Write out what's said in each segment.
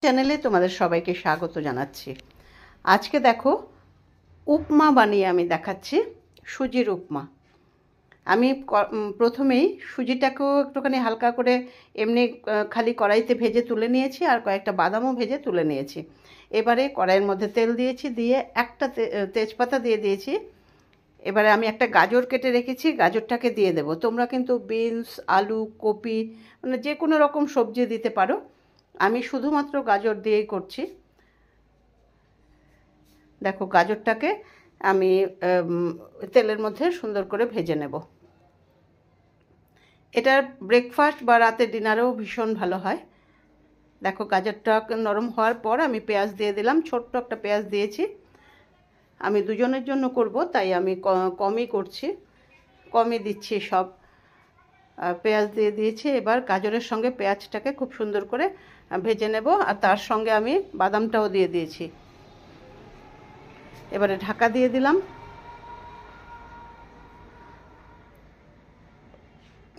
চ্যানেলে তোমাদের সবাইকে স্বাগত জানাচ্ছি। আজকে দেখো উপমা বানিয়ে আমি দেখাচ্ছি, সুজির উপমা। আমি প্রথমেই সুজিটাকেও একটুখানি হালকা করে এমনি খালি কড়াইতে ভেজে তুলে নিয়েছি, আর কয়েকটা বাদামও ভেজে তুলে নিয়েছি। এবারে কড়াইয়ের মধ্যে তেল দিয়েছি, দিয়ে একটা তেজপাতা দিয়ে দিয়েছি। এবারে আমি একটা গাজর কেটে রেখেছি, গাজরটাকে দিয়ে দেবো। তোমরা কিন্তু বিনস, আলু, কপি মানে যে কোনো রকম সবজি দিতে পারো। আমি শুধুমাত্র গাজর দিয়েই করছি। দেখো গাজরটাকে আমি তেলের মধ্যে সুন্দর করে ভেজে নেব। এটা ব্রেকফাস্ট বা রাতের ডিনারেও ভীষণ ভালো হয়। দেখো গাজরটা নরম হওয়ার পর আমি পেঁয়াজ দিয়ে দিলাম, ছোট্ট একটা পেঁয়াজ দিয়েছি। আমি দুজনের জন্য করব, তাই আমি কমই করছি, কমই দিচ্ছি সব। পেঁয়াজ দিয়ে দিয়েছি। এবার গাজরের সঙ্গে পেঁয়াজটাকে খুব সুন্দর করে ভেজে নেব, আর তার সঙ্গে আমি বাদামটাও দিয়ে দিয়েছি। এবারে ঢাকা দিয়ে দিলাম।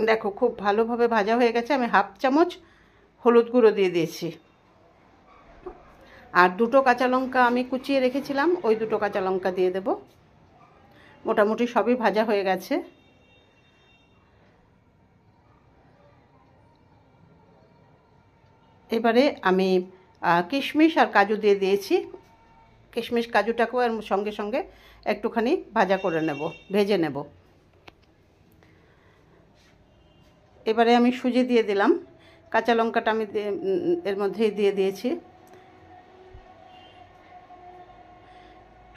দেখো খুব ভালোভাবে ভাজা হয়ে গেছে। আমি হাফ চামচ হলুদ গুঁড়ো দিয়ে দিয়েছি, আর দুটো কাঁচা লঙ্কা আমি কুচিয়ে রেখেছিলাম, ওই দুটো কাঁচা লঙ্কা দিয়ে দেব। মোটামুটি সবই ভাজা হয়ে গেছে। এবারে আমি কিশমিশ আর কাজু দিয়ে দিয়েছি। কিশমিশ কাজুটাকেও এর সঙ্গে সঙ্গে একটুখানি ভাজা করে নেব, ভেজে নেব। এবারে আমি সুজি দিয়ে দিলাম। কাঁচা লঙ্কাটা আমি এর মধ্যেই দিয়ে দিয়েছি।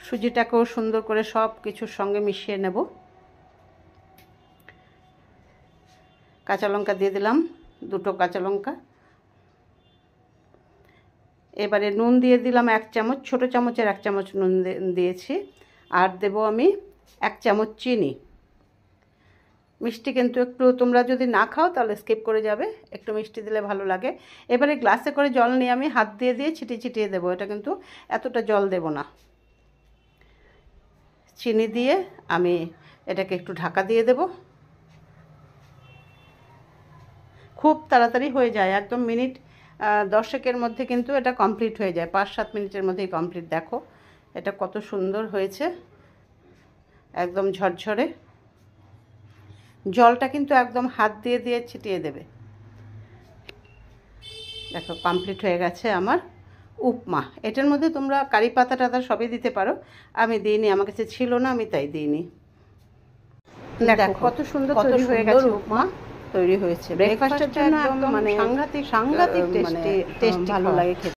সুজিটাকেও সুন্দর করে সব কিছুর সঙ্গে মিশিয়ে নেব। কাঁচা লঙ্কা দিয়ে দিলাম, দুটো কাঁচা লঙ্কা। এবারে নুন দিয়ে দিলাম 1 চামচ, ছোটো চামচের 1 চামচ নুন দিয়েছি। আর দেব আমি 1 চামচ চিনি। মিষ্টি কিন্তু একটু তোমরা যদি না খাও তাহলে স্কিপ করে যাবে, একটু মিষ্টি দিলে ভালো লাগে। এবারে গ্লাসে করে জল নিয়ে আমি হাত দিয়ে দিয়ে ছিটিয়ে দেবো। এটা কিন্তু এতটা জল দেব না। চিনি দিয়ে আমি এটাকে একটু ঢাকা দিয়ে দেব। খুব তাড়াতাড়ি হয়ে যায়, একদম মিনিট 10-এর মধ্যে কিন্তু এটা কমপ্লিট হয়ে যায়। 5-7 মিনিটের মধ্যেই কমপ্লিট। দেখো এটা কত সুন্দর হয়েছে, একদম ঝরঝরে। জলটা কিন্তু একদম হাত দিয়ে দিয়ে ছিটিয়ে দেবে। দেখো কমপ্লিট হয়ে গেছে আমার উপমা। এটার মধ্যে তোমরা কারি পাতা টাতা সবই দিতে পারো, আমি দিইনি, আমার কাছে ছিল না, আমি তাই দিইনি। দেখো কত সুন্দর তৈরি হয়ে গেছে উপমা। তৈরি হয়েছে ব্রেকফাস্টের জন্য, একদম মানে সাংঘাতিক টেস্টি ভালো লাগে খেতে।